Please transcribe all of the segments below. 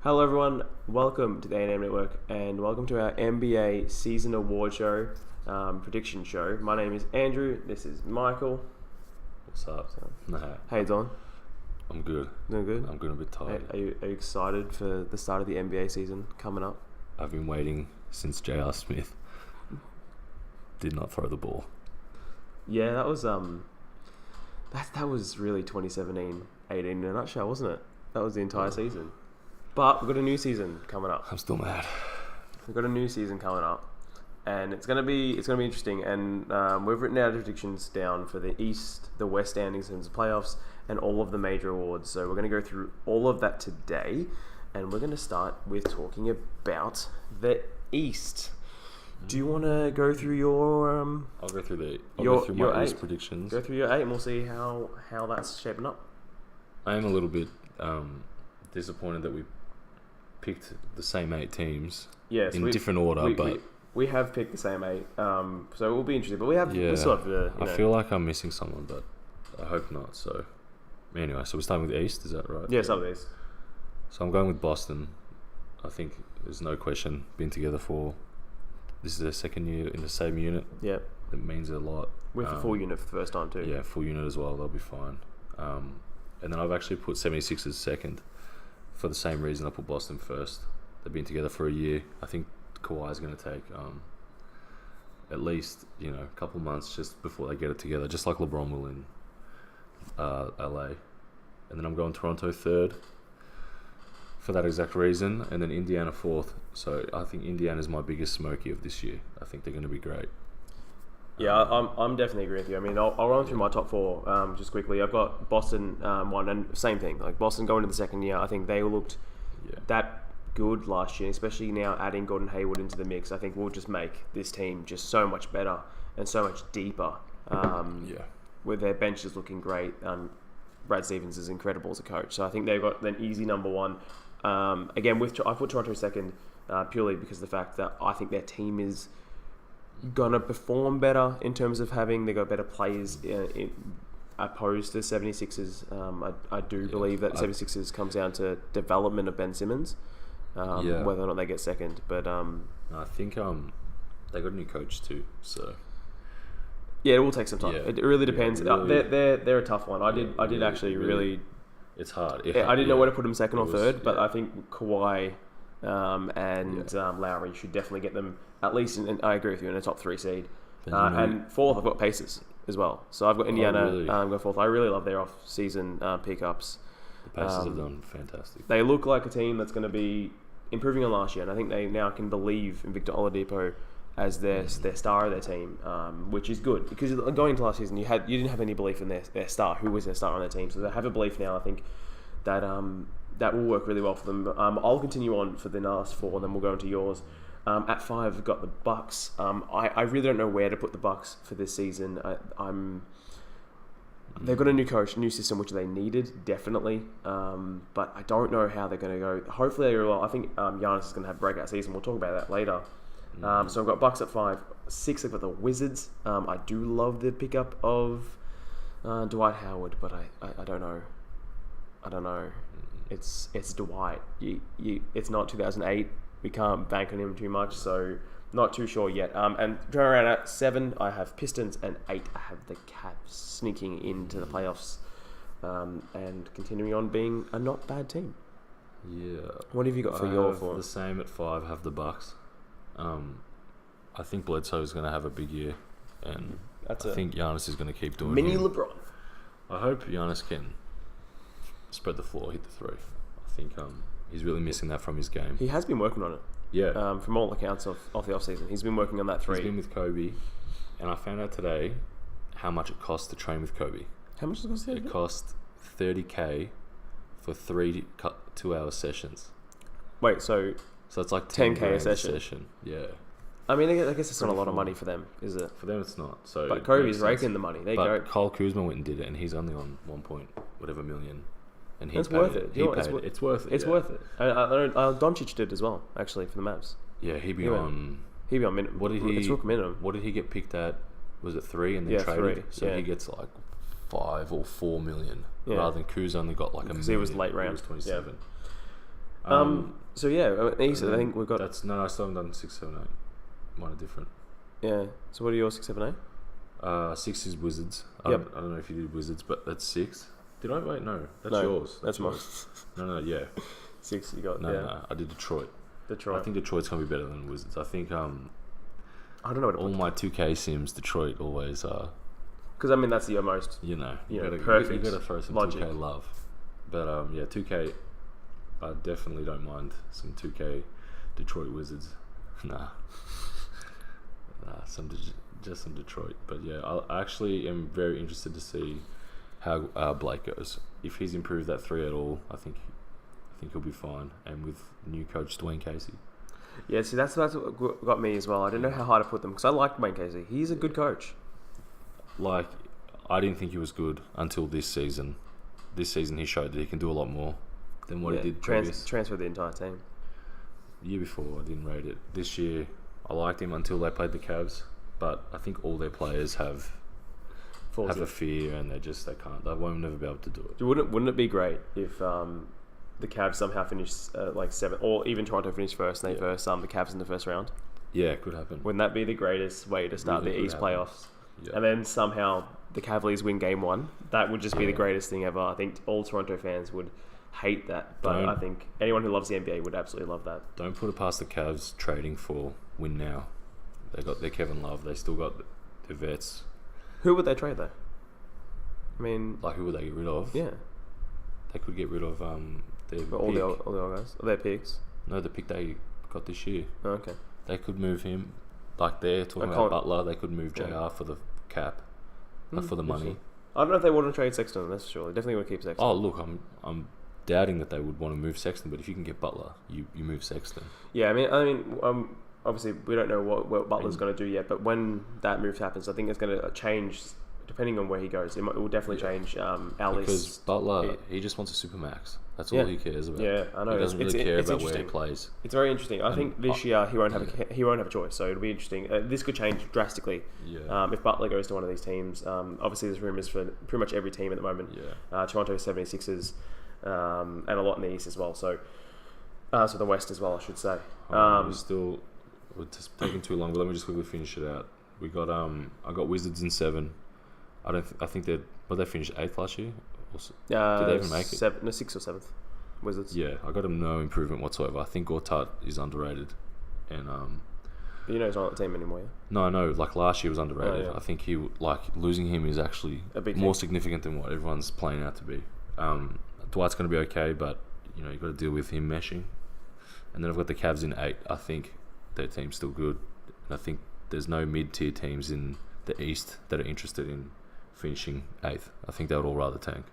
Hello everyone, welcome to the A&M Network and welcome to our NBA Season Award Show, prediction show. My name is Andrew, this is Michael. What's up? How you doing? I'm good. Doing good? I'm getting a bit tired. Are you excited for the start of the NBA season coming up? I've been waiting since J.R. Smith did not throw the ball. Yeah, that was really 2017-18 in a nutshell, wasn't it? That was the entire season. But we've got a new season coming up. I'm still mad. We've got a new season coming up, and it's gonna be interesting. And we've written our predictions down for the East, the West standings in the playoffs, and all of the major awards. So we're gonna go through all of that today, and we're gonna start with talking about the East. Do you want to go through your? I'll go through your my East eight. predictions. Go through your 8, and we'll see how that's shaping up. I am a little bit disappointed that we picked the same 8 teams in different order, but we have picked the same 8, so it will be interesting. But we still have I feel like I'm missing someone, but I hope not. So anyway, so we're starting with East, is that right? Yeah, some of these. So I'm going with Boston. I think there's no question. Been together this is their second year in the same unit. Yeah, it means a lot. With a full unit for the first time too. Yeah, full unit as well. They'll be fine. And then I've actually put 76ers second for the same reason I put Boston first. They've been together for a year. I think Kawhi's going to take at least a couple months just before they get it together, just like LeBron will in LA. And then I'm going Toronto third for that exact reason, and then Indiana fourth. So I think Indiana's my biggest smoky of this year. I think they're going to be great. Yeah, I'm definitely agreeing with you. I mean, I'll run through my top 4 just quickly. I've got Boston 1, and same thing. Like Boston going into the second year, I think they looked that good last year, especially now adding Gordon Hayward into the mix. I think will just make this team just so much better and so much deeper. With their benches looking great. Brad Stevens is incredible as a coach, so I think they've got an easy number 1. Again, I put Toronto second purely because of the fact that I think their team is gonna perform better in terms of they got better players opposed to 76ers. I do believe that 76ers comes down to development of Ben Simmons, whether or not they get second. But I think they got a new coach too, so it will take some time. It really depends. Really, they're a tough one. I did actually really. It's hard. I didn't know where to put them second or third, but I think Kawhi and Lowry should definitely get them at least, and I agree with you, in a top 3 seed. And fourth, I've got Pacers as well. So I've got Indiana go fourth. I really love their off-season pickups. The Pacers have done fantastic. They look like a team that's going to be improving on last year, and I think they now can believe in Victor Oladipo as their star of their team, which is good, because going into last season you didn't have any belief in their star, who was their star on their team. So they have a belief now. I think that that will work really well for them. I'll continue on for the last 4, and then we'll go into yours. At 5, I've got the Bucks. I really don't know where to put the Bucks for this season. They've got a new coach, new system, which they needed, definitely. But I don't know how they're going to go. Hopefully they go well. I think Giannis is going to have a breakout season. We'll talk about that later. So I've got Bucks at 5. 6, I've got the Wizards. I do love the pickup of Dwight Howard, but I don't know. I don't know. It's Dwight. It's not 2008. We can't bank on him too much, so not too sure yet. And turn around at 7, I have Pistons, and 8, I have the Cavs sneaking into the playoffs, and continuing on being a not bad team. Yeah. What have you got for your 4? The same at 5. I have the Bucks. I think Bledsoe is going to have a big year, and I think Giannis is going to keep doing mini LeBron. I hope Giannis can spread the floor, hit the 3. I think he's really missing that from his game. He has been working on it. Yeah. From all accounts of the off-season, he's been working on that 3. He's been with Kobe, and I found out today how much it costs to train with Kobe. How much does it cost? It cost $30,000 for 3 2-hour sessions. Wait, so it's like $10,000 a session. Yeah. I mean, I guess it's not a lot of money for them, is it? For them, it's not. So, but Kobe's raking the money. Kyle Kuzma went and did it, and he's only on 1 point whatever million. And it's worth it. It's worth it. It's worth it. Doncic did as well, actually, for the Mavs. Yeah, he'd be on minimum. It's rook minimum. What did he get picked at? Was it 3 and then traded? 3. So he gets like 5 or 4 million, rather than Kuz only got like a million. He was late round. He was 27. So yeah, East, I think we've got. I still haven't done 6, 7, 8. Mine are different. Yeah. So what are your 6, 7, 8? 6 is Wizards. Yep. I don't know if you did Wizards, but that's 6. Did I? Wait, no. That's No, yours. That's mine. No, yeah. 6 you got. No. I did Detroit. I think Detroit's going to be better than Wizards. I think I don't know what all my 2K sims, Detroit always are. Because I mean that's your most. You perfect. You got to throw some logic. 2K love. But 2K, I definitely don't mind some 2K Detroit Wizards. Just some Detroit. But yeah, I actually am very interested to see how Blake goes. If he's improved that 3 at all, I think he'll be fine. And with new coach Dwayne Casey. Yeah, see that's what got me as well. I didn't know how hard to put them because I like Dwayne Casey. He's a good coach. Like, I didn't think he was good until this season. This season he showed that he can do a lot more than what he did previous. Transferred the entire team. The year before I didn't rate it. This year I liked him until they played the Cavs. But I think all their players have a fear and they won't never be able to do it. Wouldn't it be great if the Cavs somehow finish like 7th, or even Toronto finish first and they verse the Cavs in the first round? Yeah, it could happen. Wouldn't that be the greatest way to start the East playoffs? Yeah. And then somehow the Cavaliers win game 1. That would just be the greatest thing ever. I think all Toronto fans would hate that, but I think anyone who loves the NBA would absolutely love that. Don't put it past the Cavs trading for win now. They got their Kevin Love. They still got their vets. Who would they trade though? I mean, like who would they get rid of? Yeah, they could get rid of their all the old guys. Their picks. No, the pick they got this year. Oh, okay. They could move him. Like they're talking about Butler. They could move JR for the cap, for the money. I don't know if they want to trade Sexton. That's sure. They definitely want to keep Sexton. Oh look, I'm doubting that they would want to move Sexton. But if you can get Butler, you move Sexton. Yeah, I mean. Obviously, we don't know what Butler's going to do yet, but when that move happens, I think it's going to change, depending on where he goes. It will definitely change our list. Because Butler, he just wants a supermax. That's all he cares about. Yeah, I know. He doesn't really care about where he plays. It's very interesting. I think this year he won't have a choice, so it'll be interesting. This could change drastically. Yeah. If Butler goes to one of these teams, obviously there's rumours for pretty much every team at the moment. Yeah. Toronto 76ers, and a lot in the East as well. So the West as well, I should say. We're just taking too long, but let me just quickly finish it out. We got I got Wizards in 7. I think they finished 8th last year. Did they even make it? 6th or 7th. Wizards. Yeah, I got him no improvement whatsoever. I think Gortat is underrated, and but you know he's not on the team anymore. Yeah? No, I know. Like last year was underrated. Oh, yeah. I think losing him is actually more significant than what everyone's playing out to be. Dwight's going to be okay, but you got to deal with him meshing. And then I've got the Cavs in 8. I think their team's still good. And I think there's no mid-tier teams in the East that are interested in finishing 8th. I think they would all rather tank.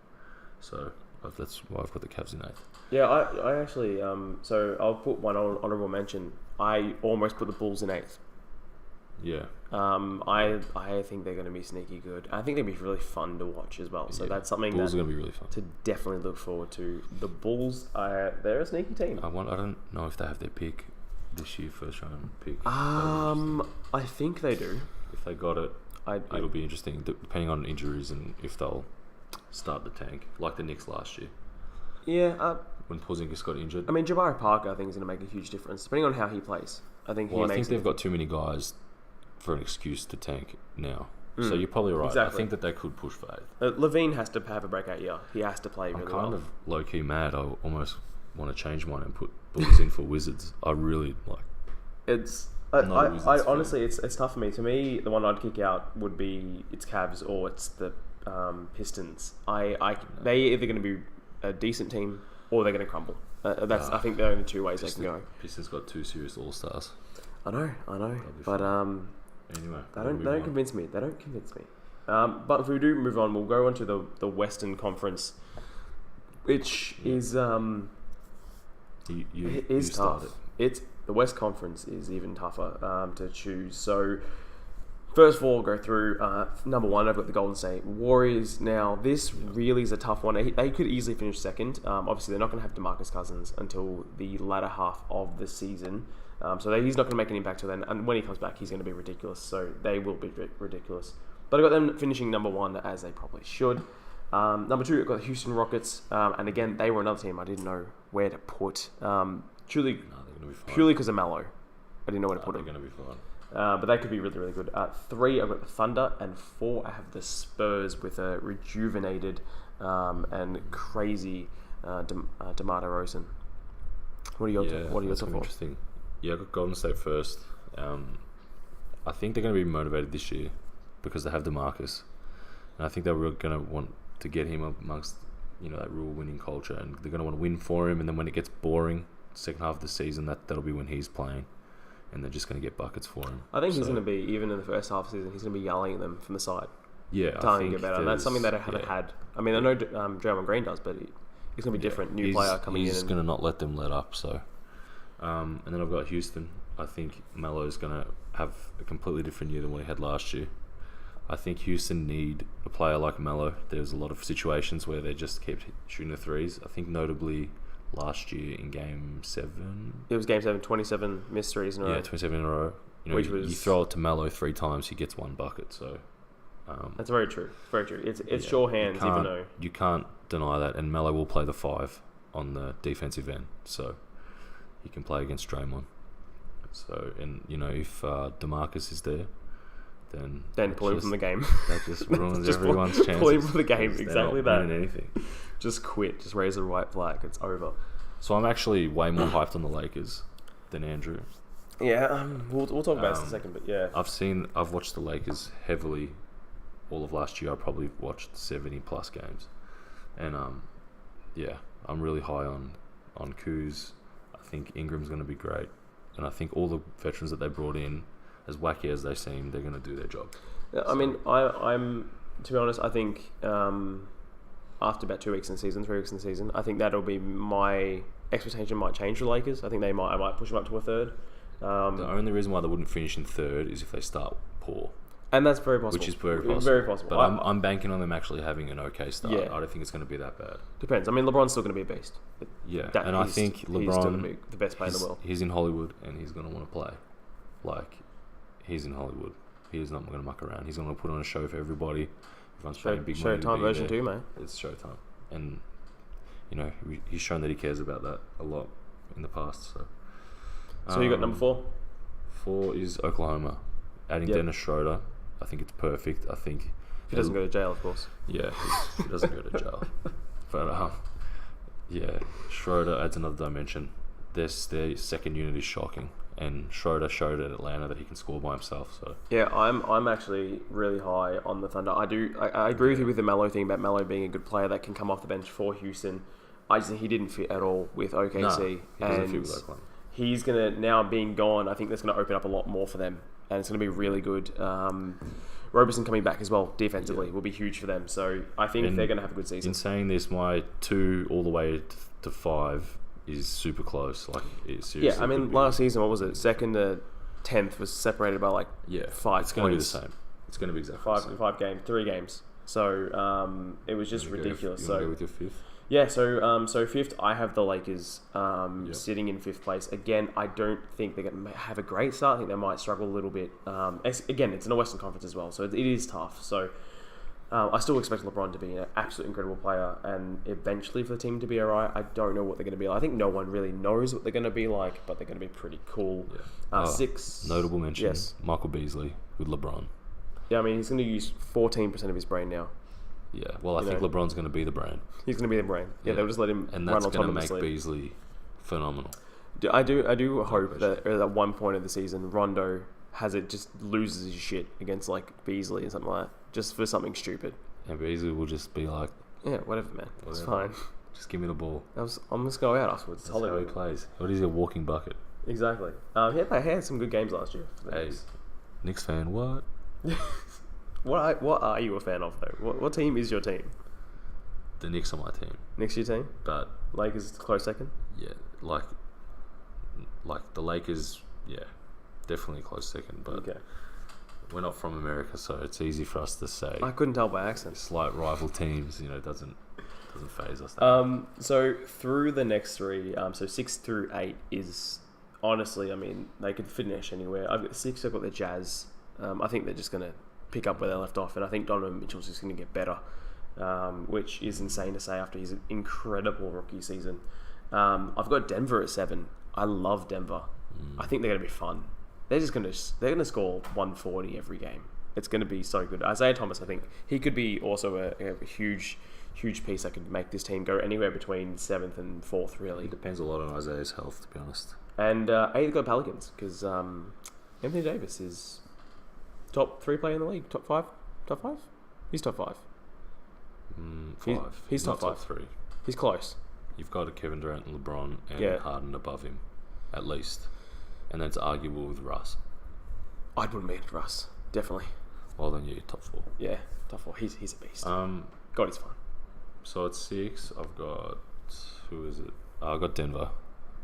So that's why I've got the Cavs in 8th. Yeah, I actually... so I'll put one honourable mention. I almost put the Bulls in 8th. Yeah. I think they're going to be sneaky good. I think they'll be really fun to watch as well. So that's something Bulls are going to be really fun to definitely look forward to. The Bulls, they're a sneaky team. I don't know if they have their pick this year, first round pick. I think they do. If they got it, it'll be interesting, depending on injuries and if they'll start the tank like the Knicks last year. Yeah. When Porzingis got injured. I mean, Jabari Parker, I think, is going to make a huge difference depending on how he plays. I think they've got too many guys for an excuse to tank now. So you're probably right. Exactly. I think that they could push for 8th. Levine has to have a breakout year. He has to play really well. I'm kind of low-key mad. I almost want to change mine and put Bulls in for Wizards. I really like. It's. I honestly, it's tough for me. To me, the one I'd kick out would be it's Cavs or it's the Pistons. They either going to be a decent team or they're going to crumble. I think they're only 2 ways they can go. Pistons got 2 serious all-stars. I know, but anyway, they don't convince me. But if we do move on, we'll go on to the Western Conference, which is tough. The West Conference is even tougher to choose. So first of all, we'll go through number 1. I've got the Golden State Warriors. Now this really is a tough one. They could easily finish 2nd. Obviously, they're not going to have DeMarcus Cousins until the latter half of the season. So he's not going to make an impact till then. And when he comes back, he's going to be ridiculous. So they will be ridiculous. But I got them finishing number 1, as they probably should. Number 2, I've got the Houston Rockets. And again, they were another team I didn't know where to put. No, they're going to be fine. Purely because of Mallow. I didn't know where to put They're him. going to be fine. But they could be really, really good. 3, I've got the Thunder, and 4, I have the Spurs with a rejuvenated and crazy DeMar DeRozan. What are your thoughts for? Interesting. Yeah, I got Golden State first. I think they're going to be motivated this year because they have DeMarcus, and I think they're going to want to get him amongst that real winning culture, and they're going to want to win for him. And then when it gets boring, second half of the season, that'll be when he's playing. And they're just going to get buckets for him. I think he's going to be, even in the first half of the season, he's going to be yelling at them from the side. Yeah, telling him to get better. And that's something that I haven't had. I mean, I know Draymond Green does, but he's going to be different. New player coming in. He's going to not let them let up. So, and then I've got Houston. I think Melo's going to have a completely different year than what he had last year. I think Houston need a player like Melo. There's a lot of situations where they just kept shooting the threes. I think notably last year in Game 7. It was Game 7, 27 missed threes in a row. Yeah, 27 in a row. You throw it to Melo 3 times, he gets 1 bucket. So that's very true. Very true. It's sure hands, even though you can't deny that. And Melo will play the 5 on the defensive end, so he can play against Draymond. So if DeMarcus is there, then pull him from the game. That just ruins everyone's chances. Pull him from the game. Exactly that. Anything. Just quit. Just raise the white flag. It's over. So I'm actually way more hyped on the Lakers than Andrew. Yeah, we'll talk about this in a second, but yeah. I've watched the Lakers heavily all of last year. I probably watched 70 plus games. And I'm really high on Kuz. I think Ingram's going to be great. And I think all the veterans that they brought in, as wacky as they seem, they're going to do their job. I mean, I'm to be honest, I think after about 2 weeks in the season, 3 weeks in the season, I think that'll be my expectation might change for the Lakers. I think I might push them up to a third. The only reason why they wouldn't finish in third is if they start poor. And that's very possible. Which is very possible. Very possible. But I'm banking on them actually having an okay start. Yeah. I don't think it's going to be that bad. Depends. I mean, LeBron's still going to be a beast. Yeah, and I think LeBron... He's still going to be the best player in the world. He's in Hollywood, and he's going to want to play. He's in Hollywood. He's not going to muck around. He's going to put on a show for everybody. Everyone's paying big money. Showtime version too, mate. It's Showtime. And, he's shown that he cares about that a lot in the past. So you got number 4? 4 is Oklahoma. Adding Dennis Schroeder. I think it's perfect. I think... If he doesn't go to jail, of course. Yeah, he doesn't go to jail. But, Schroeder adds another dimension. Their second unit is shocking. And Schroeder showed at Atlanta that he can score by himself. So yeah, I'm actually really high on the Thunder. I agree with you with the Melo thing about Melo being a good player that can come off the bench for Houston. I just think he didn't fit at all with OKC. No, he doesn't fit with Oklahoma. He's gonna, now being gone, I think that's gonna open up a lot more for them, and it's gonna be really good. Roberson coming back as well defensively will be huge for them. So I think they're gonna have a good season. In saying this, my 2 all the way to 5 is super close. It's seriously. Yeah, I mean, last season, what was it? 2nd to 10th was separated by 5 points. It's going to be the same. It's going to be exactly 5 games, 3 games. So it was just ridiculous. You want to go with your 5th? Yeah, so 5th, I have the Lakers sitting in 5th place. Again, I don't think they're going to have a great start. I think they might struggle a little bit. Again, it's in the Western Conference as well, so it is tough. So I still expect LeBron to be an absolutely incredible player and eventually for the team to be alright. I don't know what they're going to be like. I think no one really knows what they're going to be like, but they're going to be pretty cool. Yeah. 6. Notable mention, Michael Beasley with LeBron. Yeah, I mean, he's going to use 14% of his brain now. Yeah, well, I think LeBron's going to be the brain. He's going to be the brain. Yeah, they'll just let him and run that's on top going of to make Beasley phenomenal. I do hope that at one point of the season, Rondo just loses his shit against Beasley or something like that, just for something stupid. And Beasley will just be like, yeah, whatever, man. It's fine. Just give me the ball. I'm just going out afterwards. That's how he plays. What is he, a walking bucket? Exactly. He had some good games last year. Hey, Knicks fan, what? What are you a fan of, though? What team is your team? The Knicks are my team. Knicks your team? But Lakers close second? Yeah, like the Lakers, yeah, definitely close second. But we're not from America, so it's easy for us to say. I couldn't tell by accent. Slight rival teams, doesn't phase us. So through the next 3, so 6 through 8 is honestly, I mean, they could finish anywhere. I've got 6. I've got the Jazz. I think they're just going to pick up where they left off, and I think Donovan Mitchell's just going to get better, which is insane to say after his incredible rookie season. I've got Denver at 7. I love Denver. I think they're going to be fun. They're going to score 140 every game. It's going to be so good. Isaiah Thomas, I think he could be also a huge piece that could make this team go anywhere between 7th and 4th, really. It depends a lot on Isaiah's health, to be honest. And 8th got Pelicans, because Anthony Davis is top 3 player in the league. Top 5? Top 5? He's top 5. 5. He's not top 3. He's close. You've got a Kevin Durant and LeBron and Harden above him, at least. And then it's arguable with Russ. I'd put him in Russ, definitely. Well, then you're top 4. Yeah, top 4. He's a beast. God, he's fun. So at 6, I've got... Who is it? I've got Denver.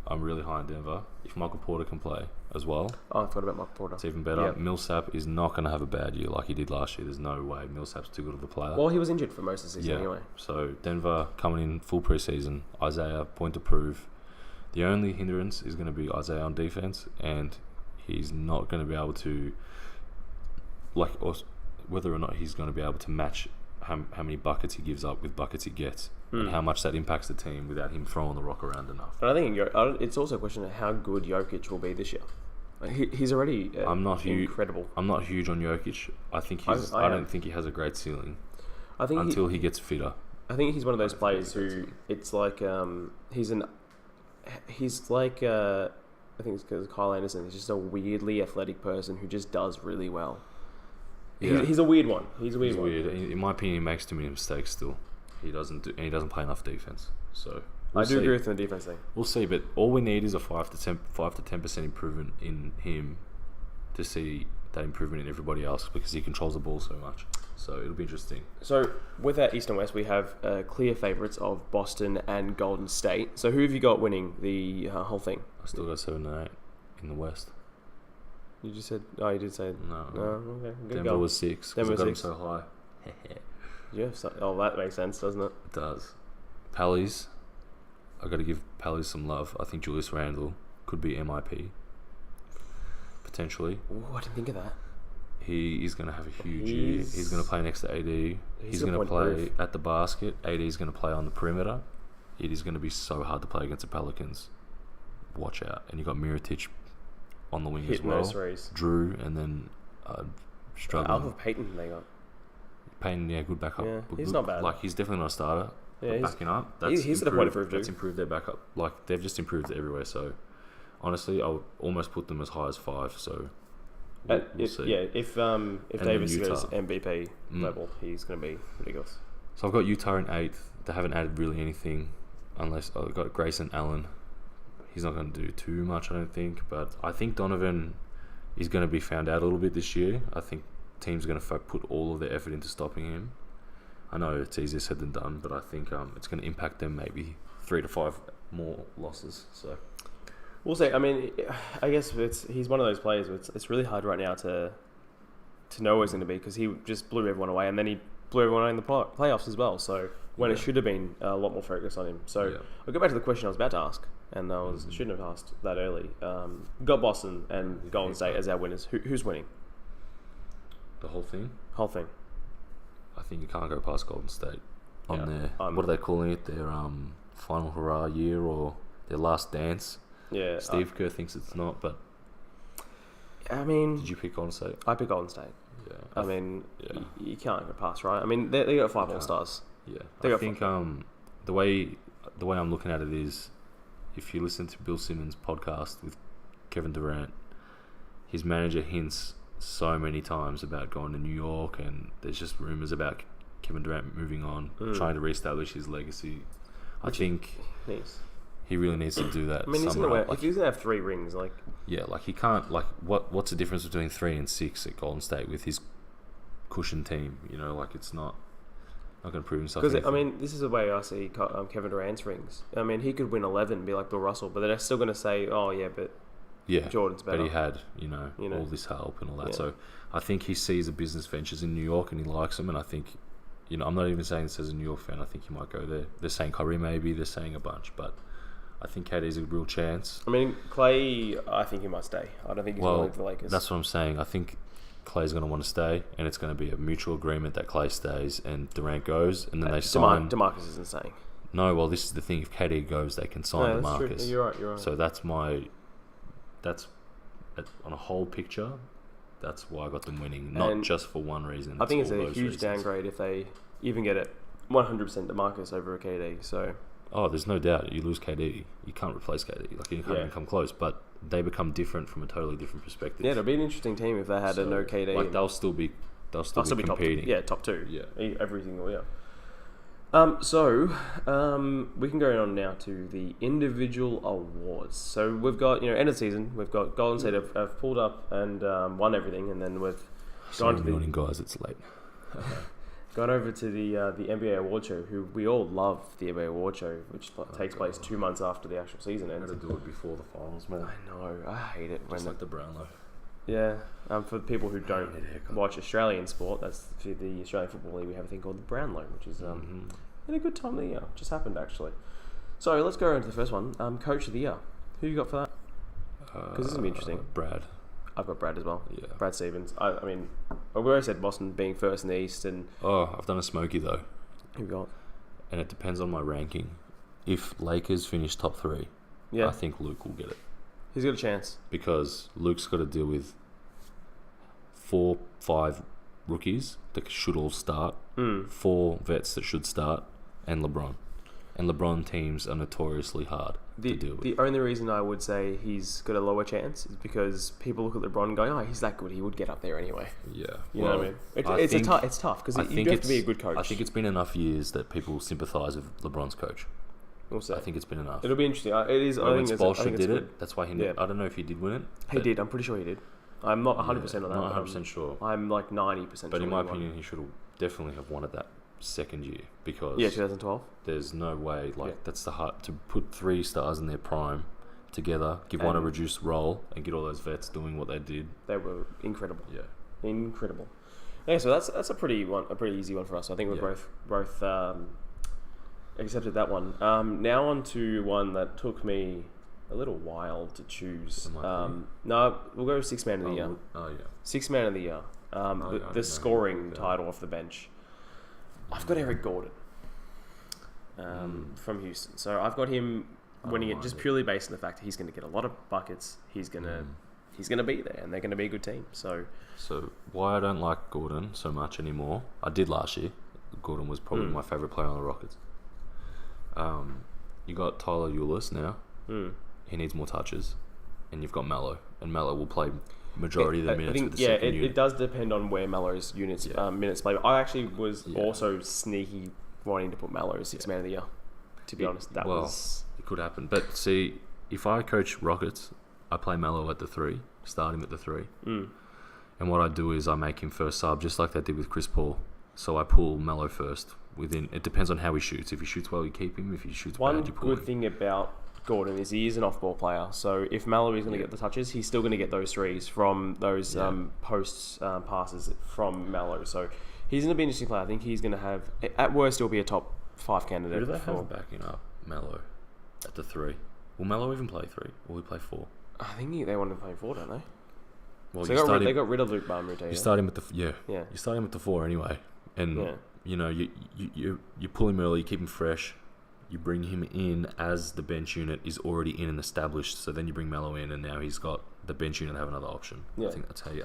I'm really high in Denver. If Michael Porter can play as well... Oh, I forgot about Michael Porter. It's even better. Yep. Millsap is not going to have a bad year like he did last year. There's no way Millsap's too good of a player. Well, he was injured for most of the season anyway. So Denver coming in full preseason. Isaiah, point to prove. The only hindrance is going to be Isaiah on defense, and he's not going to be able to... or whether or not he's going to be able to match how many buckets he gives up with buckets he gets, and how much that impacts the team without him throwing the rock around enough. But I think it's also a question of how good Jokic will be this year. He's already incredible. I'm not huge on Jokic. I think I don't think he has a great ceiling. I think until he gets fitter. I think he's one of those players who it's like I think it's because Kyle Anderson. He's just a weirdly athletic person who just does really well. Yeah. He's a weird one. He's weird. In my opinion, he makes too many mistakes still. He doesn't play enough defense. So I do agree with the defense thing. We'll see, but all we need is a 5 to 10% improvement in him to see that improvement in everybody else, because he controls the ball so much. So it'll be interesting. So with that East and West, we have clear favourites of Boston and Golden State. So who have you got winning the whole thing? I still got 7 and 8 in the West. You just said... Oh, you did say... No. Okay. Denver was 6 because I got him so high. That makes sense, doesn't it? It does. Pallies. I got to give Pallies some love. I think Julius Randle could be MIP. Potentially. Ooh, I didn't think of that. He is going to have a huge year. He's going to play next to AD. He's going to play at the basket. AD is going to play on the perimeter. It is going to be so hard to play against the Pelicans. Watch out. And you got Mirotic on the wing as well. Drew, and then struggling. Alpha Payton they got. Payton, good backup. Yeah, he's not bad. Like, he's definitely not a starter. Yeah, he's backing up. He's at a point of proof. That's improved their backup. Like, they've just improved everywhere. So, honestly, I would almost put them as high as 5. So, we'll see. Yeah, if Davis goes MVP level, he's going to be ridiculous. So I've got Utah in 8th. They haven't added really anything, unless I've got Grayson Allen. He's not going to do too much, I don't think. But I think Donovan is going to be found out a little bit this year. I think teams are going to put all of their effort into stopping him. I know it's easier said than done, but I think it's going to impact them maybe 3 to 5 more losses. So we'll see. I mean, I guess he's one of those players where it's really hard right now to know where he's going to be, because he just blew everyone away, and then he blew everyone away in the playoffs as well. So when it should have been a lot more focus on him. So I'll go back to the question I was about to ask, and I shouldn't have asked that early. Got Boston and Golden State as our winners. Who's winning? The whole thing? Whole thing. I think you can't go past Golden State on their... what are they calling it? Their final hurrah year, or their last dance? Yeah. Steve Kerr thinks it's not, but... I mean... Did you pick Golden State? I picked Golden State. Yeah. I mean, you can't go past, right? I mean, they got 5 All-Stars. Yeah. I think the way I'm looking at it is, if you listen to Bill Simmons' podcast with Kevin Durant, his manager hints so many times about going to New York, and there's just rumours about Kevin Durant moving on, trying to reestablish his legacy. I think he really needs to do that. I mean, if he's gonna have 3 rings, he can't. What's the difference between 3 and 6 at Golden State with his cushion team? It's not going to prove himself. Because I mean, this is the way I see Kevin Durant's rings. I mean, he could win 11 and be like Bill Russell, but they're still going to say, "Oh yeah, but." Yeah, Jordan's better. But he had, all this help and all that. Yeah. So I think he sees the business ventures in New York and he likes them. And I think, I'm not even saying this as a New York fan. I think he might go there. They're saying Curry maybe. They're saying a bunch. But I think KD's a real chance. I mean, Clay, I think he might stay. I don't think he's going to leave the Lakers. That's what I'm saying. I think Clay's going to want to stay. And it's going to be a mutual agreement that Clay stays and Durant goes. And then they sign... DeMarcus isn't staying. No, well, this is the thing. If KD goes, they can sign that's DeMarcus. true. You're right. So that's on a whole picture. That's why I got them winning, not And just for one reason. I think it's all a those huge reasons. downgrade if they even get it 100% DeMarcus over a KD. So There's no doubt. You lose KD, you can't replace KD. Like you can't even come close. But they become different from a totally different perspective. yeah, it'll be an interesting team if they had a no KD. Like they'll still be competing. Top two. Yeah. Every single year. We can go on now to the individual awards. So we've got, end of season, we've got Golden State have pulled up and won everything, and then we've Sorry, morning, guys. It's late. gone over to the NBA award show. Who we all love the NBA award show, which takes place 2 months after the actual season ends. to do it before the finals, man. I know, I hate it Just like the Brownlow. Yeah, for the people who don't watch Australian sport, that's for the Australian Football League. We have a thing called the Brownlow, which is in a good time of the year. Just happened actually. So let's go into the first one. Coach of the year. Who you got for that? Because this is gonna be interesting. Brad. I've got Brad as well. Yeah. Brad Stevens. I mean, we already said Boston being first in the East, and I've done a smoky though. who you got? And it depends on my ranking. If Lakers finish top 3, I think Luke will get it. He's got a chance. Because Luke's got to deal with 4-5 rookies that should all start, 4 vets that should start, and LeBron. And LeBron teams are notoriously hard to deal with. The only reason I would say he's got a lower chance is because people look at LeBron and go, he's that good, he would get up there anyway. Yeah. You know what I mean? It's tough because you have to be a good coach. I think it's been enough years that people sympathise with LeBron's coach. Also, I think it's been enough. It'll be interesting. It is. When I think Spoelstra did good. it, that's why he. I don't know if he did win it. He did. I'm pretty sure he did. I'm not 100% on that. Not 100% sure. I'm like 90% sure. But in my opinion, he should definitely have won it that second year because 2012. There's no way that's the hard to put 3 stars in their prime together, give one a reduced role, and get all those vets doing what they did. They were incredible. Yeah, incredible. Yeah, so that's a pretty easy one for us. I think we're both accepted that one. Now on to one that took me a little while to choose. No, we'll go 6 man of the year. Oh yeah, 6 man of the year. The scoring title off the bench. I've got Eric Gordon from Houston. So I've got him winning it just purely based on the fact that he's going to get a lot of buckets. He's going to be there, and they're going to be a good team. So why I don't like Gordon so much anymore? I did last year. Gordon was probably my favourite player on the Rockets. You got Tyler Ulis now. He needs more touches, and you've got Melo, and Melo will play majority of the minutes. With the second unit. It does depend on where Melo's minutes play. But I actually was also sneaky wanting to put Melo as 6 man of the year. To be honest, it could happen. But see, if I coach Rockets, I play Melo at the 3, start him at the 3, and what I do is I make him first sub, just like they did with Chris Paul. So I pull Melo first. It depends on how he shoots. If he shoots well, you keep him. If he shoots bad, you pull him. One good thing about Gordon is he is an off-ball player. So if Melo is going to get the touches, he's still going to get those threes from those post passes from Melo. So he's going to be an interesting player. I think he's going to have, at worst, he'll be a top 5 candidate. Who do they have backing up Melo at the 3? Will Melo even play 3? Will he play 4? I think they want to play 4, don't they? Well, so they got rid of Luke Baumgartner. You start him at the You start him at the 4 anyway, and you pull him early, you keep him fresh. You bring him in as the bench unit is already in and established. So then you bring Melo in, and now he's got the bench unit have another option. Yeah. I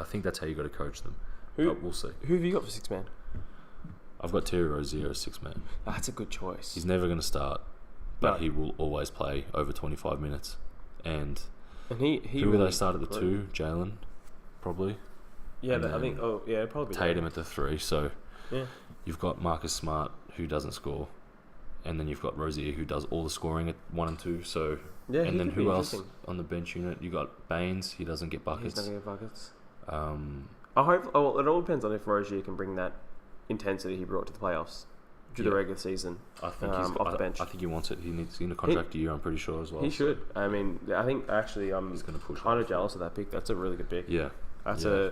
think that's how you got to coach them. But we'll see. Who have you got for 6 man? I've got Terry Rozier as 6 man. That's a good choice. He's never going to start, but he will always play over 25 minutes. And he who will they start at the 2? Jalen, probably. Yeah, I think. Oh, yeah, probably. Tatum at the 3. So you've got Marcus Smart who doesn't score. And then you've got Rozier who does all the scoring at 1 and 2. So and then who else on the bench unit? You got Baines. He doesn't get buckets. He's not going to get buckets. I hope. Oh, it all depends on if Rozier can bring that intensity he brought to the playoffs through the regular season. I think off the bench. I think he wants it. He's in a contract year. I'm pretty sure as well. He should. I mean, I think actually he's going to push. Kind of jealous of that pick. That's a really good pick. Yeah. Yeah,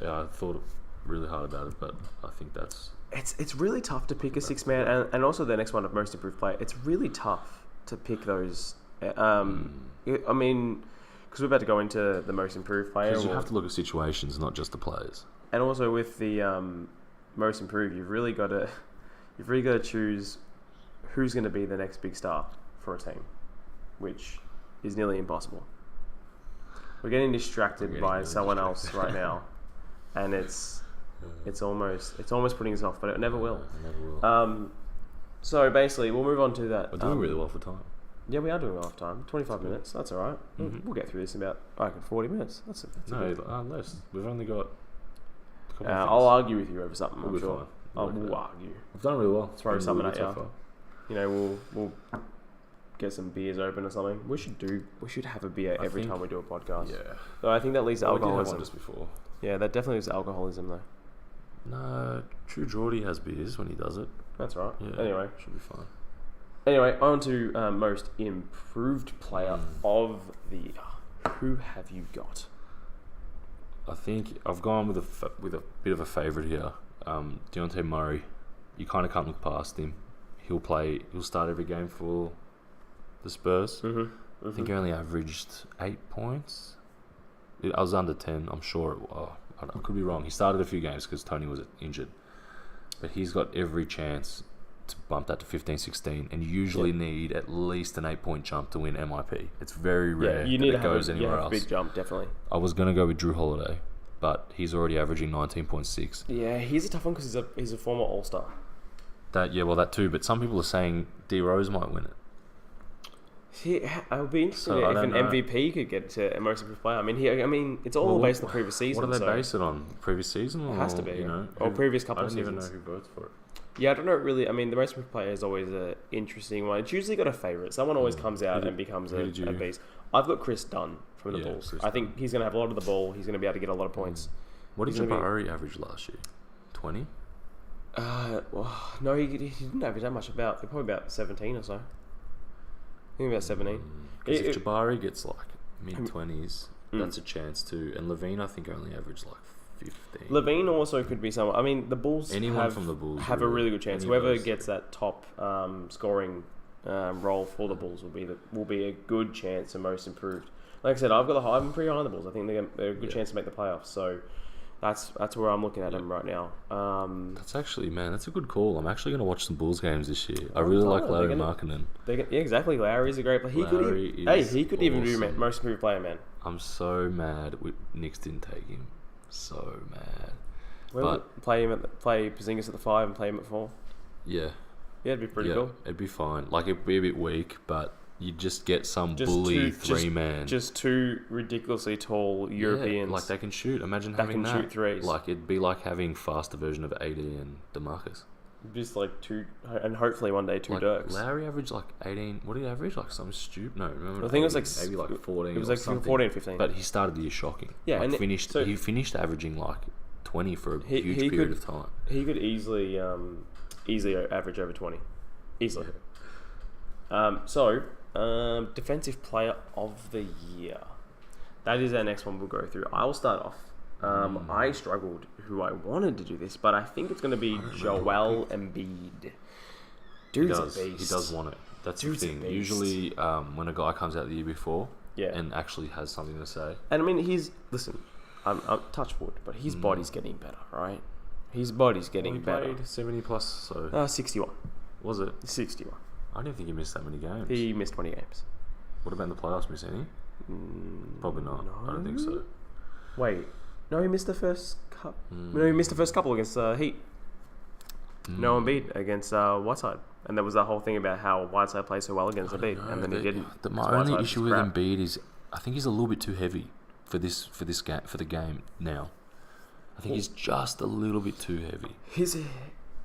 I thought really hard about it, but I think that's. It's really tough to pick a 6 man, and also the next one of most improved player. It's really tough to pick those. I mean, because we're about to go into the most improved player. Because you have to look at situations, not just the players. And also with the most improved, you've really got to choose who's going to be the next big star for a team, which is nearly impossible. We're getting distracted by someone else right now, and it's almost putting us off, but it never will. It never will. So basically, we'll move on to that. We're doing really well for time. Yeah, we are doing well for time. 25 minutes. That's all right. We'll get through this in about 40 minutes. That's less. We've only got. I'll argue with you over something. We'll I'm sure. fine. We'll argue. We've done really well. Throw something at so you. You know, we'll get some beers open or something. We should have a beer every time we do a podcast. Yeah. So I think that leads to alcoholism. Just before. Yeah, that definitely leads to alcoholism though. No, True Geordie has beers when he does it. That's right. Yeah. Anyway, should be fine. Anyway, on to most improved player of the year. Who have you got? I think I've gone with a bit of a favourite here. Deontay Murray. You kind of can't look past him. He'll start every game for the Spurs. I think he only averaged 8 points. I was under 10. I'm sure. I could be wrong. He started a few games because Tony was injured. But he's got every chance to bump that to 15, 16, and you usually need at least an 8-point jump to win MIP. It's very rare you need that it goes anywhere else. A big jump, definitely. I was going to go with Drew Holiday, but he's already averaging 19.6. Yeah, he's a tough one because he's a former All-Star. That too, but some people are saying D Rose might win it. I would be interested if an MVP could get to a most improved player. I mean, it's all based on the previous season. What do they base it on? Previous season? It has to be, or previous couple of seasons. I don't even know who votes for it. Yeah, I don't know really. I mean, the most improved player is always an interesting one. It's usually got a favourite. Someone always comes out and becomes a beast. I've got Chris Dunn from the Bulls. I think he's going to have a lot of the ball. He's going to be able to get a lot of points. What did Jabari average last year? 20? No, he didn't average that much. Probably about 17 or so. I think about 17. Because if Jabari gets like mid-20s, that's a chance too. And Levine, I think, only averaged like 15. Levine also could be someone. I mean, the Bulls from the Bulls have a really good chance. Whoever gets that top scoring role for the Bulls will be a good chance of most improved. Like I said, I'm pretty high on the Bulls. I think they're a good chance to make the playoffs. So that's where I'm looking at them right now. That's a good call. I'm actually going to watch some Bulls games this year. I really like Larry Markkinen. Yeah, exactly. Larry's a great player. He could even do most improved player, man. I'm so mad Knicks didn't take him. So mad. Play Porzingis at the 5 and play him at 4. Yeah. Yeah, it'd be pretty cool. It'd be fine. Like, it'd be a bit weak, but you'd just get some bully three-man. Just two ridiculously tall Europeans. Like, they can shoot. Imagine having that. Shoot threes. Like, it'd be like having faster version of AD and DeMarcus. Just like two, and hopefully one day two Dirks. Larry averaged like 18. What did he average? Like some stupid. No, remember? I think it was like maybe like 14. It was like 14, 15. But he started the year shocking. Yeah, like he finished averaging like 20 for a huge period of time. He could easily average over 20, easily. Defensive player of the year. That is our next one we'll go through. I will start off. I struggled who I wanted to do this, but I think it's going to be Joel Embiid. Dude's a beast. He does want it. That's the thing. Usually, when a guy comes out the year before and actually has something to say. And I mean, I'm touch wood, but his body's getting better, right? His body's getting better. He played 70 plus, so... 61. Was it? 61. I didn't think he missed that many games. He missed 20 games. What about in the playoffs? Miss any? Probably not. No. I don't think so. Wait. No, he missed the first cup. No, he missed the first couple against Heat. No Embiid against Whiteside. And there was that whole thing about how Whiteside plays so well against Embiid, and then he didn't. My only issue with Embiid is I think he's a little bit too heavy for the game now. I think he's just a little bit too heavy.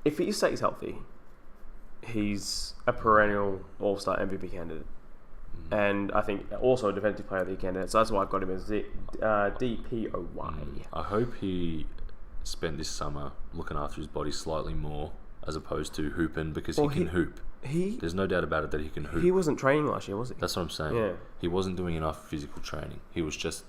If he stays healthy, he's a perennial All-Star MVP candidate. And I think also a defensive player of the year candidate. So that's why I've got him as DPOY. I hope he spent this summer looking after his body slightly more as opposed to hooping because he can hoop. There's no doubt about it that he can hoop. He wasn't training last year, was he? That's what I'm saying. Yeah. He wasn't doing enough physical training. He was just,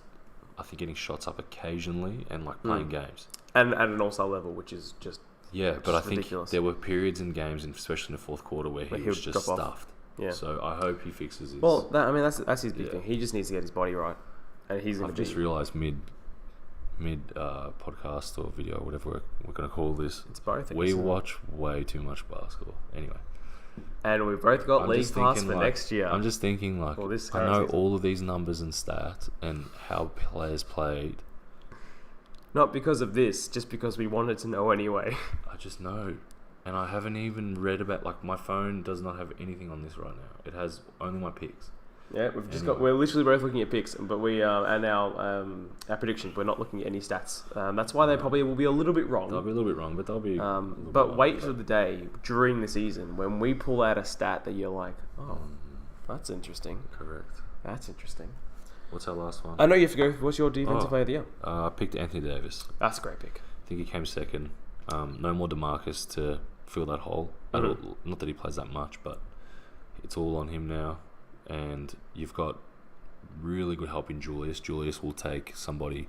I think, getting shots up occasionally and like playing games. And at an all-star level, which is just but I think ridiculous. There were periods in games, and especially in the fourth quarter, where he was just stuffed. Yeah. So I hope he fixes his... Well, that's his big thing. He just needs to get his body right. And I've just realised mid podcast or video, whatever we're going to call this. It's both. We watch way too much basketball. Anyway. And we've both got I'm league just pass thinking, for like, next year. I'm just thinking, like, Well, this I current know season. all of these numbers and stats and how players played. Not because of this, just because we wanted to know anyway. I just know. And I haven't even read about, like, my phone does not have anything on this right now. It has only my picks. Yeah, we've just got. We're literally both looking at picks, but we and our predictions. We're not looking at any stats. That's why they probably will be a little bit wrong. They'll be a little bit wrong, but they'll be. But wait for the day during the season when we pull out a stat that you're like, oh, that's interesting. Correct. That's interesting. What's our last one? I know you have to go. What's your defensive player of the year? I picked Anthony Davis. That's a great pick. I think he came second. No more DeMarcus to fill that hole. Not that he plays that much, but it's all on him now. And you've got really good help in Julius. Julius will take somebody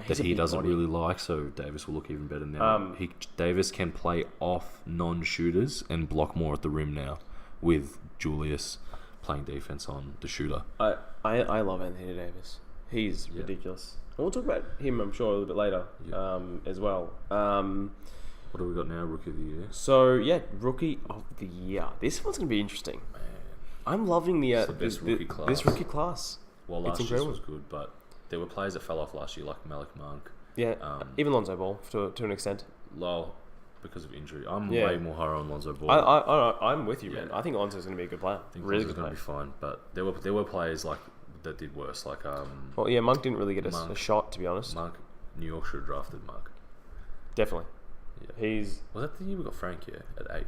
that he doesn't really like, so Davis will look even better now. Davis can play off non-shooters and block more at the rim now, with Julius playing defense on the shooter. I love Anthony Davis. He's ridiculous. And we'll talk about him, I'm sure, a little bit later as well. What do we got now? Rookie of the year. So Rookie of the year. This one's gonna be interesting. Man, I'm loving this rookie class. This rookie class. Well, last year was good, but there were players that fell off last year, like Malik Monk. Yeah, even Lonzo Ball to an extent. Lol, because of injury. I'm way more higher on Lonzo Ball. I'm with you, man. I think Lonzo's going to be a good player. I think really Lonzo's good going to be fine, but there were players like that did worse. Like well, yeah, Monk didn't really get a shot, to be honest. Monk, New York should have drafted Monk. Definitely. Yeah. Was that the year we got Frank here at 8th?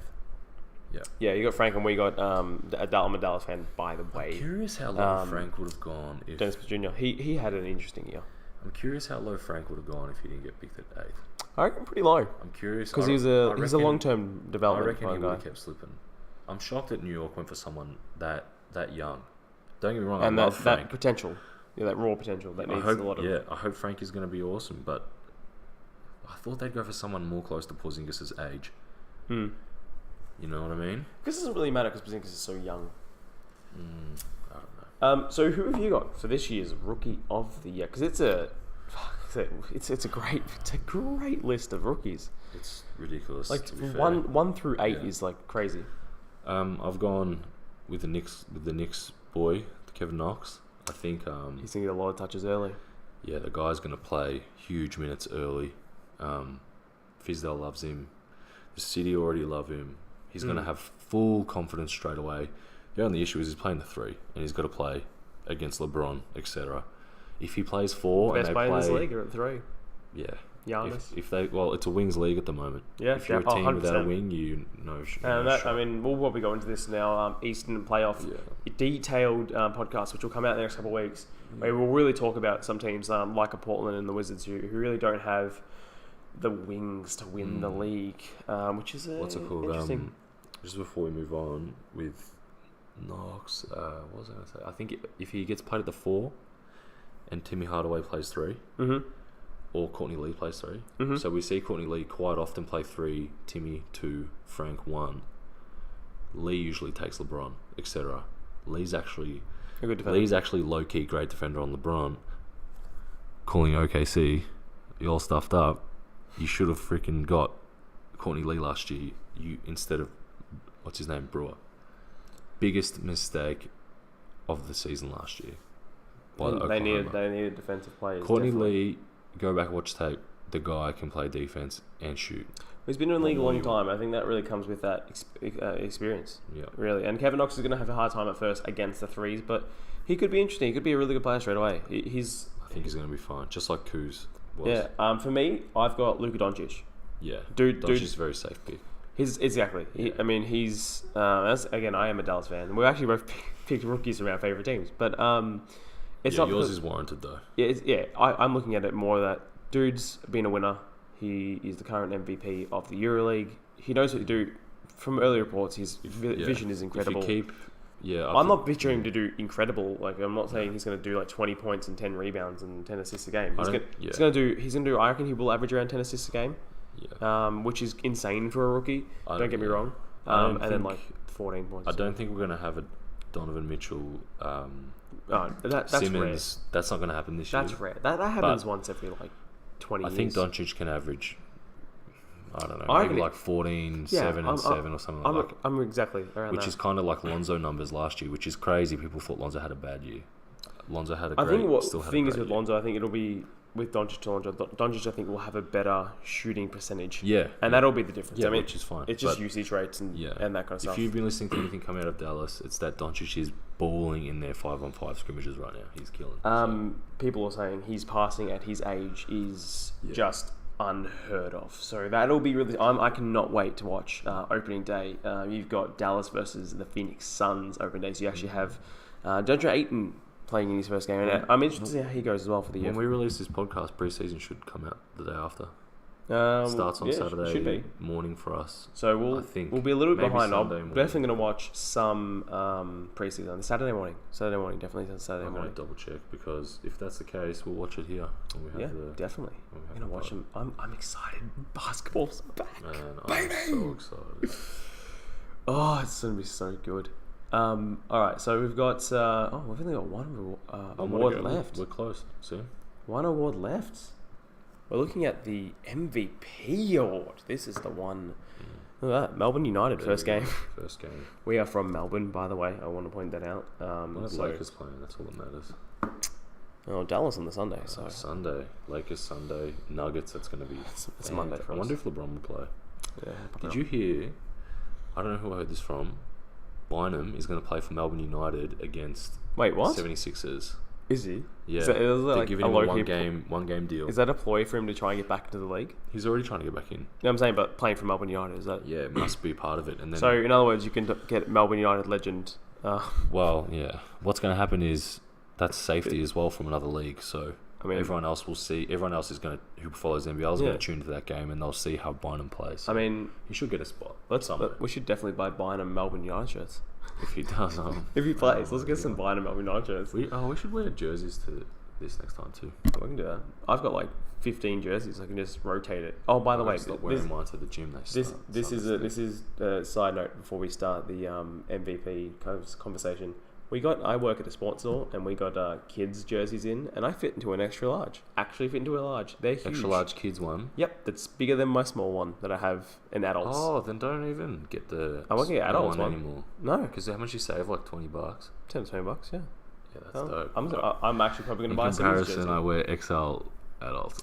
Yeah. Yeah, you got Frank, and we got I'm a Dallas fan, by the way. I'm curious how low Frank would have gone if Dennis Jr. He had an interesting year. I'm curious how low Frank would have gone if he didn't get picked at 8th. I reckon pretty low. I'm curious because he's a long-term development. I reckon he would have kept slipping. I'm shocked that New York went for someone that young. Don't get me wrong, and I love Frank. That potential, that raw potential that needs a lot of. Yeah, I hope Frank is going to be awesome, but I thought they'd go for someone more close to Porzingis' age. You know what I mean? This doesn't really matter because Porzingis is so young. I don't know. So who have you got for this year's Rookie of the Year? Because it's a great list of rookies. It's ridiculous. Like to be fair. 1 through 8 is like crazy. I've gone with the Knicks boy, Kevin Knox. I think he's gonna get a lot of touches early. Yeah, the guy's gonna play huge minutes early. Fizdale loves him. The city already love him. He's going to have full confidence straight away. The only issue is he's playing the 3, and he's got to play against LeBron, etc. If he plays 4, best and they player play in this league are at 3. Yeah, Giannis. If they it's a wings league at the moment. Yeah, if you're a team without a wing, you know. I mean, we'll probably go into this now. Eastern playoff detailed podcast, which will come out in the next couple of weeks. Where we'll really talk about some teams like a Portland and the Wizards who really don't have the wings to win the league, which is what's it called? Interesting. Just before we move on with Knox, what was I going to say? I think if he gets played at the 4, and Timmy Hardaway plays 3, or Courtney Lee plays 3, so we see Courtney Lee quite often play 3, Timmy 2, Frank 1. Lee usually takes LeBron, etc. Lee's actually low key great defender on LeBron. Calling OKC, you all stuffed up. You should have freaking got Courtney Lee last year. Instead of what's his name, Brewer. Biggest mistake of the season last year. They needed defensive players. Courtney Lee, go back and watch tape. The guy can play defense and shoot. He's been in the league a long time. I think that really comes with that experience. Yeah, really. And Kevin Knox is going to have a hard time at first against the 3s, but he could be interesting. He could be a really good player straight away. I think he's going to be fine, just like Kuz was. Yeah. For me, I've got Luka Doncic. Yeah, Doncic is a very safe pick. Exactly. Yeah. He's again. I am a Dallas fan. We actually both picked rookies from our favorite teams, but it's not. Yours is warranted though. I'm looking at it more that dude's been a winner. He is the current MVP of the EuroLeague. He knows what to do. From early reports, his vision is incredible. I'm not picturing him to do incredible. Like I'm not saying he's going to do like 20 points and 10 rebounds and 10 assists a game. He's going to do. I reckon he will average around 10 assists a game. Yeah. Which is insane for a rookie. Don't get me wrong. And then like 14 points. I don't think we're going to have a Donovan Mitchell. That's Simmons. Rare. That's not going to happen this year. That's rare. That happens once every like 20 years. I think Doncic can average I don't know, I maybe reckon like 14, 7 and 7 or something like that. I'm exactly around Which that. is kind of like Lonzo numbers last year, which is crazy. People thought Lonzo had a bad year. Lonzo had a great. I think what still had thing a is great with year. Lonzo, I think it'll be with Doncic to Lonzo. Doncic, I think, will have a better shooting percentage. Yeah, And that'll be the difference. yeah, I mean, which is fine. it's just But usage rates and that kind of stuff. if you've been listening to anything coming out of Dallas, it's that Doncic is balling in their 5-on-5 scrimmages right now. He's killing. People are saying his passing at his age is just unheard of. So that'll be really. I cannot wait to watch opening day. You've got Dallas versus the Phoenix Suns opening day. So you actually have DeAndre Ayton playing in his first game, and I'm interested to see how he goes as well for the year. When we release this podcast, preseason should come out the day after. Starts on yeah, Saturday should be. morning for us. So we'll be a little bit maybe behind. I'm Sunday morning. definitely going to watch some preseason. Saturday morning, definitely Saturday I'm morning. going to double check, because if that's the case, we'll watch it here. When we have Definitely. when we I'm have going to watch them. I'm excited. Basketball's back. Man, I'm so excited. Oh, it's going to be so good. All right, so we've got. We've only got one award left. We're close. See? One award left. We're looking at the MVP award. This is the one. Look at that. Melbourne United, first game. First game. We are from Melbourne, by the way. I want to point that out. We'll have Lakers playing. That's all that matters. Dallas on the Sunday. So Sunday. Lakers Sunday. Nuggets. That's going to be... It's Monday for I us. wonder if LeBron will play. Yeah, Did you hear... I don't know who I heard this from. Bynum is going to play for Melbourne United against... Wait, what? 76ers. Is he? Yeah. Is that They're like giving a him a low-key one game deal. Is that a ploy for him to try and get back into the league? He's already trying to get back in. No, I'm saying, but playing for Melbourne United, is that? Yeah, it must be part of it. And then, So, in other words, you can get Melbourne United legend. Well, yeah. What's going to happen is that's safety as well from another league. So I mean, everyone else will see. Everyone else is going to who follows the NBL is going to tune into that game, and they'll see how Bynum plays. I mean, he should get a spot. We should definitely buy Bynum Melbourne United shirts. If he does, if he plays, let's get some Bynum Melbourne United shirts. We should wear jerseys to this next time too. We can do that. I've got like 15 jerseys. I can just rotate it. Oh, by the way, stop wearing mine to the gym. This is a side note before we start the MVP conversation. I work at a sports store, and we got kids jerseys in, and I fit into an extra large. Actually fit into a large. They're huge. Extra large kids one. Yep, that's bigger than my small one that I have in adults. Oh, then don't even get the. I won't get adults one anymore. No, because how much you save? Like $20. $10 to $20. Yeah. Yeah, that's dope. I'm actually probably going to buy some. In comparison, I wear XL adults.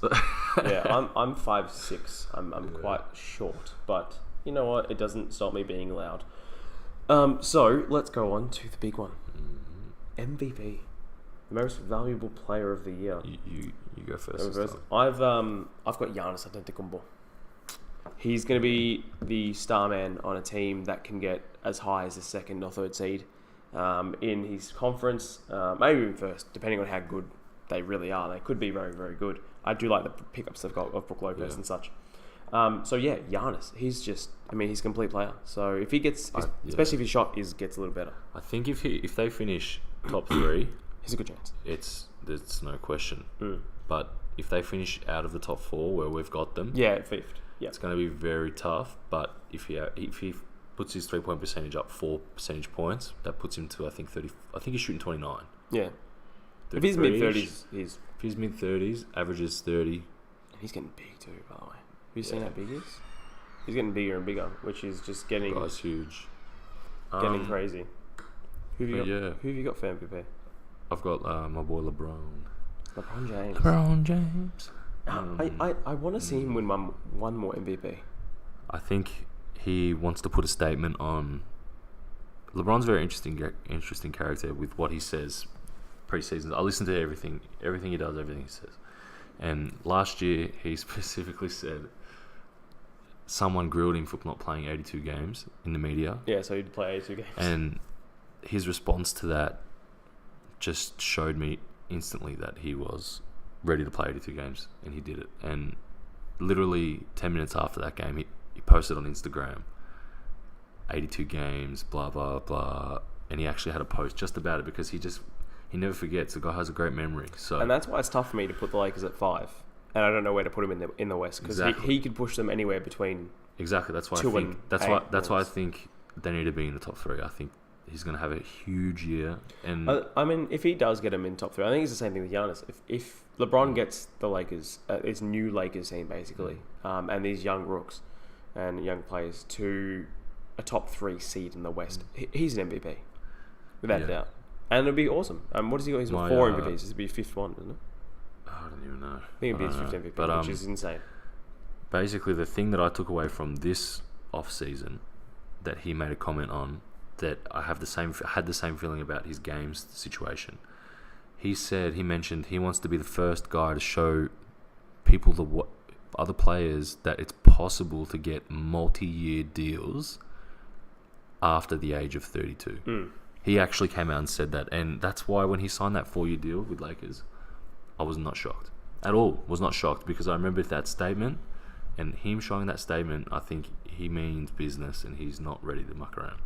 Yeah, I'm 5'6". I'm quite short, but you know what? It doesn't stop me being loud. So let's go on to the big one. MVP, the most valuable player of the year. You go first. I've got Giannis Antetokounmpo. He's going to be the star man on a team that can get as high as the second or third seed in his conference, maybe even first, depending on how good they really are. They could be very, very good. I do like the pickups they've got of Brook Lopez and such. So yeah, Giannis, he's a complete player. So if he gets, especially if his shot gets a little better. I think if they finish top 3, he's a good chance. There's no question. But if they finish out of the top 4 where we've got them, fifth. Yeah, it's going to be very tough. But if he puts his 3-point percentage up 4 percentage points, that puts him to I think 30. I think he's shooting 29. Yeah. If he's mid-30s, averages 30. And he's getting big too, by the way. Have you seen how big he is? He's getting bigger and bigger, which is just getting... Guy's huge. Getting crazy. Who have you got for MVP? I've got my boy LeBron. LeBron James. I want to see him win one more MVP. I think he wants to put a statement on... LeBron's a very interesting character with what he says pre-season. I listen to everything he does, everything he says. And last year, he specifically said someone grilled him for not playing 82 games in the media. Yeah, so he'd play 82 games. And his response to that just showed me instantly that he was ready to play 82 games, and he did it. And literally 10 minutes after that game, he posted on Instagram, 82 games, blah, blah, blah. And he actually had a post just about it because he never forgets. The guy has a great memory. And that's why it's tough for me to put the Lakers at 5. And I don't know where to put him in the West because he could push them anywhere between. Exactly. That's why I think they need to be in the top 3. I think he's going to have a huge year. And I mean, if he does get him in top 3, I think it's the same thing with Giannis. If LeBron gets the Lakers, this new Lakers team basically, and these young rooks, and young players to a top 3 seed in the West. He's an MVP, without a doubt. And it'd be awesome. What does he got? He's got 4 MVPs. This would be 5th one, isn't it? I don't even know. I think it'd be his 5th MVP, but, which is insane. Basically, the thing that I took away from this off-season that he made a comment on, that I had the same feeling about his games situation. He mentioned he wants to be the first guy to show people, other players, that it's possible to get multi-year deals after the age of 32. He actually came out and said that, and that's why when he signed that 4-year deal with Lakers, I was not shocked at all. Was not shocked, because I remember that statement, and him showing that statement. I think he means business, and he's not ready to muck around.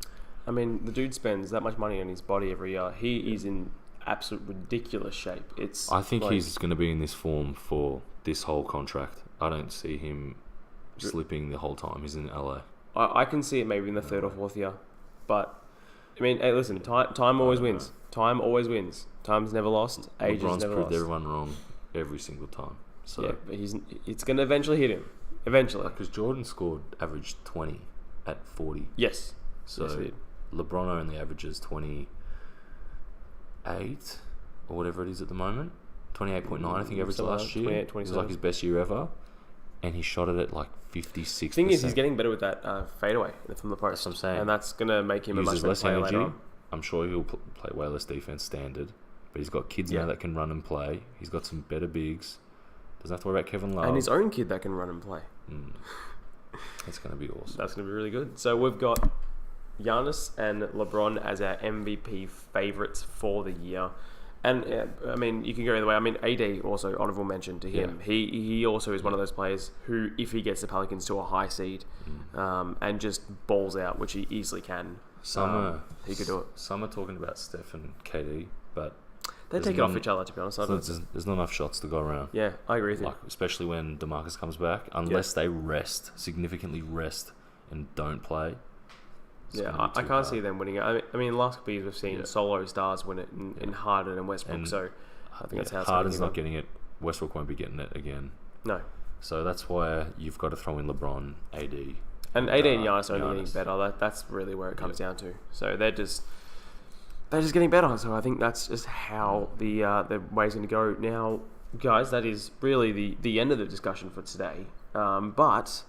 I mean, the dude spends that much money on his body every year. He is in absolute ridiculous shape. I think he's going to be in this form for this whole contract. I don't see him slipping the whole time he's in LA. I can see it maybe in the 3rd or 4th year, but I mean, hey, listen, time always wins. Time always wins. Time's never lost. Age is never lost. LeBron's proved everyone wrong every single time. So yeah, but it's going to eventually hit him. Eventually, because Jordan averaged 20 at 40. Yes. So yes, he did. LeBron only averages 28 or whatever it is at the moment. 28.9, I think, averaged last year. 28, it was like his best year ever, and he shot it at like 56%. Thing is, he's getting better with that fadeaway from the post. That's what I'm saying. And that's going to make him a much better less player energy. later on. I'm sure he'll play way less defense standard, but he's got kids now that can run and play. He's got some better bigs. Doesn't have to worry about Kevin Love. And his own kid that can run and play. That's going to be awesome. That's going to be really good. So we've got Giannis and LeBron as our MVP favourites for the year. And, I mean, you can go either way. I mean, AD also, honourable mention to him. Yeah. He also is one of those players who, if he gets the Pelicans to a high seed and just balls out, which he easily can, he could do it. Some are talking about Steph and KD, but they take it off each other, to be honest. There's not enough shots to go around. Yeah, I agree with you. Especially when DeMarcus comes back, unless they significantly rest and don't play. Yeah, I can't see them winning it. I mean, last couple of years we've seen solo stars win it in Harden and Westbrook, so I think that's how it's Harden's not getting it. Westbrook won't be getting it again. No. So that's why you've got to throw in LeBron, AD. And AD and Giannis are only getting better. That's really where it comes down to. So they're just getting better. So I think that's just how the way's going to go. Now, guys, that is really the end of the discussion for today. But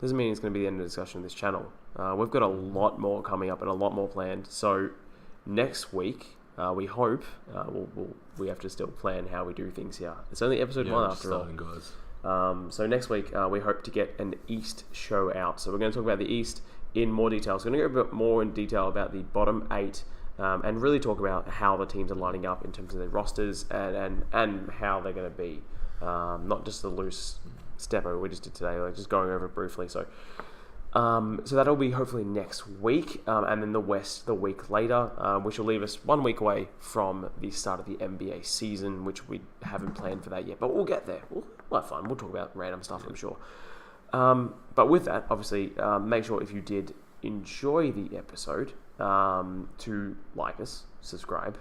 doesn't mean it's going to be the end of the discussion of this channel. We've got a lot more coming up and a lot more planned. So next week, we hope we have to still plan how we do things here. It's only episode 1 after all. Guys. So next week, we hope to get an East show out. So we're going to talk about the East in more detail. So we're going to go a bit more in detail about the bottom 8 and really talk about how the teams are lining up in terms of their rosters and how they're going to be. Not just the loose step over we just did today, like just going over it briefly. So that'll be hopefully next week, and then the West the week later, which will leave us 1 week away from the start of the NBA season, which we haven't planned for that yet, but we'll get there. We'll have fun. We'll talk about random stuff, I'm sure. But with that, obviously, make sure if you did enjoy the episode, to like us, subscribe,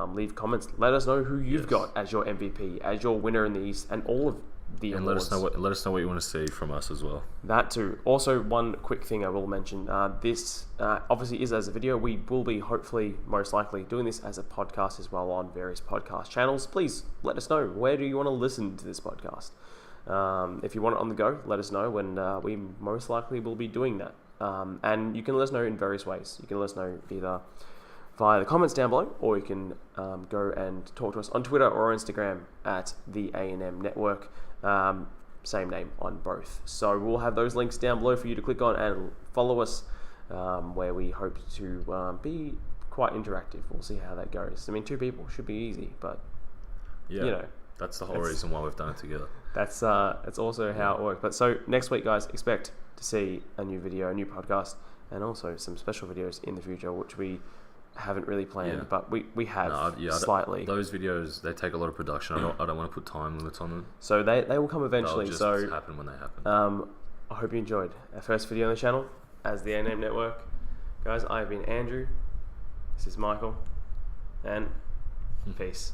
leave comments, let us know who you've got as your MVP, as your winner in the East, and all of the awards. Let us know what you want to see from us as well. That too. Also, one quick thing I will mention: this obviously is as a video. We will be hopefully, most likely, doing this as a podcast as well on various podcast channels. Please let us know, where do you want to listen to this podcast. If you want it on the go, let us know, and we most likely will be doing that. And you can let us know in various ways. You can let us know either via the comments down below, or you can go and talk to us on Twitter or Instagram at theanmnetwork. Same name on both. So we'll have those links down below for you to click on and follow us, where we hope to be quite interactive. We'll see how that goes. I mean, 2 people should be easy, but that's the whole reason why we've done it together. That's also how it works. But so next week, guys, expect to see a new video, a new podcast, and also some special videos in the future, which we haven't really planned, but we have slightly. Those videos, they take a lot of production. I don't want to put time limits on them. So they will come eventually. They'll just happen when they happen. I hope you enjoyed our first video on the channel as the A&M Network. Guys, I've been Andrew. This is Michael. And peace.